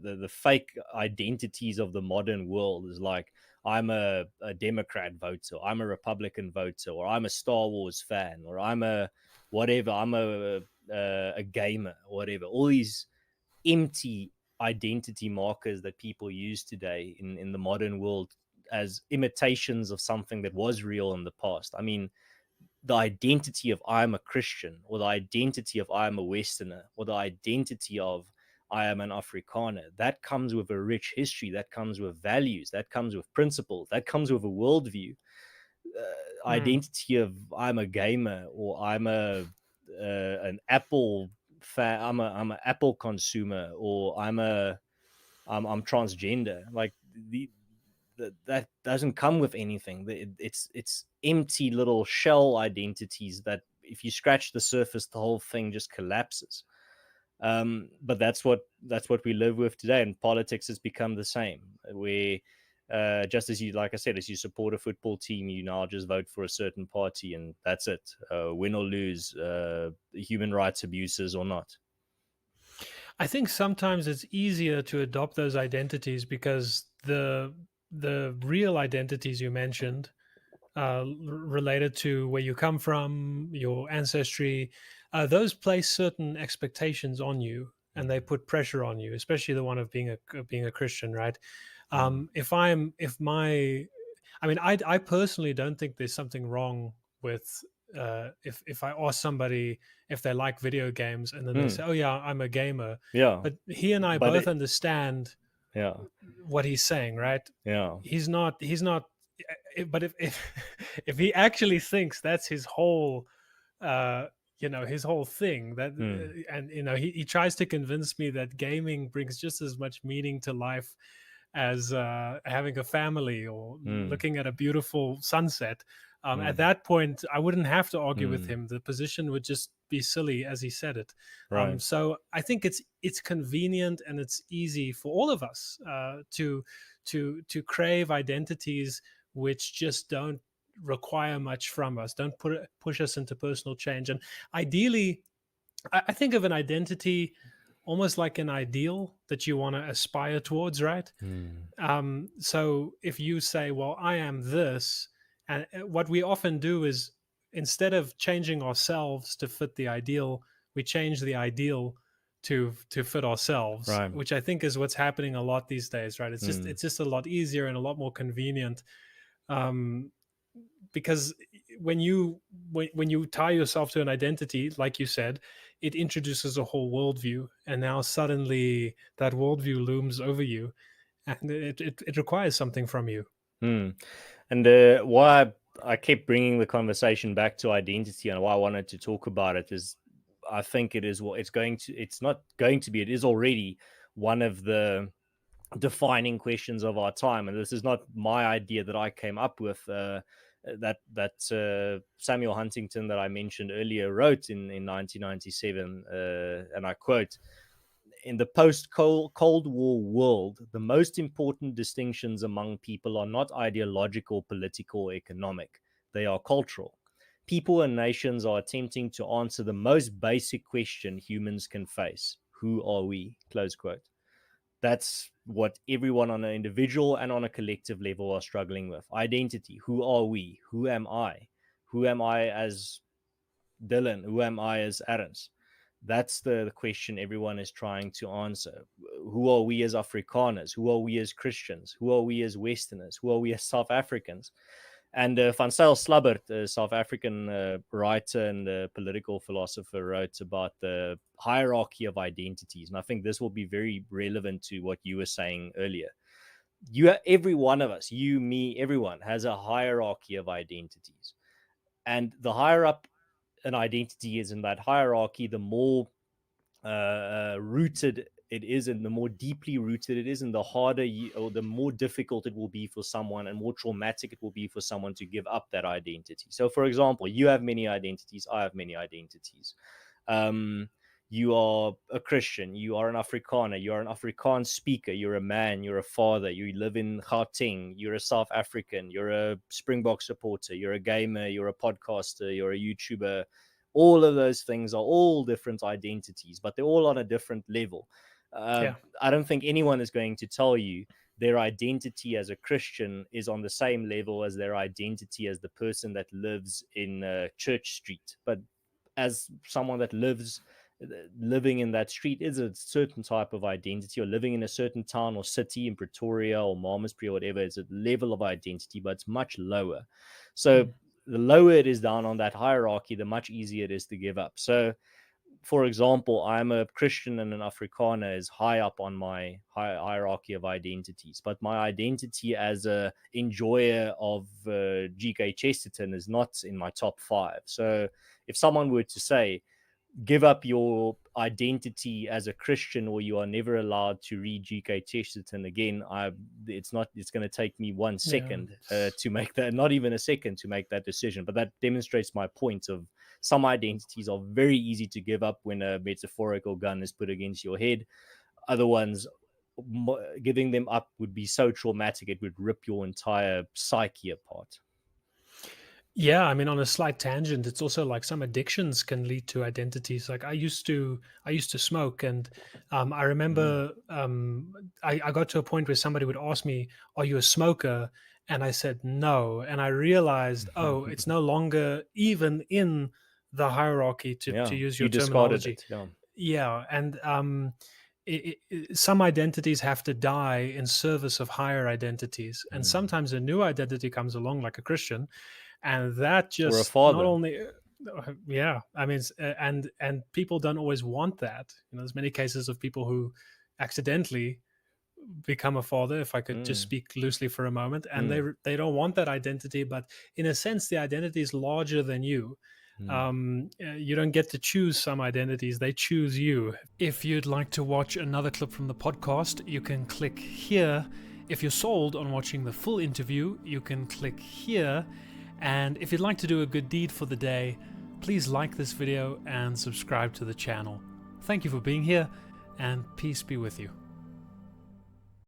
the fake identities of the modern world is like, I'm a Democrat voter, I'm a Republican voter, or I'm a Star Wars fan, or I'm a whatever, I'm a gamer, or whatever. All these empty identity markers that people use today in the modern world as imitations of something that was real in the past. I mean, the identity of I'm a Christian, or the identity of I am a Westerner, or the identity of I am an Afrikaner, that comes with a rich history, that comes with values, that comes with principles, that comes with a worldview. Identity of I'm a gamer, or I'm a an Apple fan, I'm an Apple consumer, or I'm transgender. Like that doesn't come with anything. It's empty little shell identities that if you scratch the surface, the whole thing just collapses. But that's what we live with today, and politics has become the same. Where just as you, like I said, as you support a football team, you now just vote for a certain party, and that's it. Win or lose, human rights abuses or not. I think sometimes it's easier to adopt those identities because the real identities you mentioned, related to where you come from, your ancestry, those place certain expectations on you, and they put pressure on you, especially the one of being a Christian, right? If I'm if my I mean, I personally don't think there's something wrong with, if I ask somebody if they like video games and then they say, Mm. "Oh yeah, I'm a gamer," Yeah, but he and I but both understand yeah, what he's saying, right? yeah. He's not. But if if he actually thinks that's his whole, uh, his whole thing, that Mm. and he tries to convince me that gaming brings just as much meaning to life as having a family or Mm. looking at a beautiful sunset. At Mm. that point, I wouldn't have to argue with Mm. him. The position would just be silly as he said it. Right. So I think it's convenient and it's easy for all of us to crave identities which just don't require much from us, don't push us into personal change. And ideally, I think of an identity almost like an ideal that you want to aspire towards, right? Mm. So if you say, well, I am this, and what we often do is, instead of changing ourselves to fit the ideal, we change the ideal to fit ourselves, Right. which I think is what's happening a lot these days, right? It's just Mm. it's just a lot easier and a lot more convenient, um, because when you tie yourself to an identity, like you said, it introduces a whole worldview, and now suddenly that worldview looms over you, and it requires something from you. Mm. And why I kept bringing the conversation back to identity, and why I wanted to talk about it, is I think it is what it's going to. It's not going to be. It is already one of the defining questions of our time. And this is not my idea that I came up with. That Samuel Huntington that I mentioned earlier wrote in 1997, and I quote: "In the post-Cold War world, the most important distinctions among people are not ideological, political, or economic. They are cultural. People and nations are attempting to answer the most basic question humans can face: who are we?" Close quote. That's what everyone on an individual and on a collective level are struggling with. Identity. Who are we? Who am I? Who am I as Dylan? Who am I as Ernst? That's the question everyone is trying to answer. Who are we as Afrikaners? Who are we as Christians? Who are we as Westerners? Who are we as South Africans? And Van Zyl Slabbert, a South African writer and political philosopher, wrote about the hierarchy of identities. And I think this will be very relevant to what you were saying earlier. Every one of us, you, me, everyone, has a hierarchy of identities. And the higher up an identity is in that hierarchy, the more rooted it is, and the more deeply rooted it is, and the harder or the more difficult it will be for someone, and more traumatic it will be for someone to give up that identity. So, for example, you have many identities, I have many identities. Um, you are a Christian, you are an Afrikaner, you are an Afrikaans speaker, you're a man, you're a father, you live in Gauteng, you're a South African, you're a Springbok supporter, you're a gamer, you're a podcaster, you're a YouTuber. All of those things are all different identities, but they're all on a different level. Yeah. I don't think anyone is going to tell you their identity as a Christian is on the same level as their identity as the person that lives in Church Street. But as someone that living in that street is a certain type of identity, or living in a certain town or city in Pretoria or Malmesbury or whatever, it's a level of identity, but it's much lower. So Mm. the lower it is down on that hierarchy, the much easier it is to give up. So for example, I'm a Christian and an Afrikaner is high up on my hierarchy of identities, but my identity as a enjoyer of GK Chesterton is not in my top 5. So if someone were to say, give up your identity as a Christian, or you are never allowed to read GK Chesterton again, it's going to take me 1 Yeah. second to make that, not even a second to make that decision. But that demonstrates my point of some identities are very easy to give up when a metaphorical gun is put against your head. Other ones, giving them up would be so traumatic, it would rip your entire psyche apart. Yeah, I mean, on a slight tangent, it's also like some addictions can lead to identities. Like I used to smoke, and I remember I got to a point where somebody would ask me, "Are you a smoker?" And I said no, and I realized, oh, it's no longer even in the hierarchy, to Yeah, use you your discarded terminology. it. Yeah. Yeah, and some identities have to die in service of higher identities, and sometimes a new identity comes along, like a Christian, and that Or a just not father. only yeah, I mean, and people don't always want that. There's many cases of people who accidentally become a father, if I could just Mm, speak loosely for a moment, and they mm, they don't want that identity, but in a sense the identity is larger than you. mm. You don't get to choose some identities, they choose you. If you'd like to watch another clip from the podcast, you can click here. If you're sold on watching the full interview, you can click here. And if you'd like to do a good deed for the day, please like this video and subscribe to the channel. Thank you for being here, and peace be with you.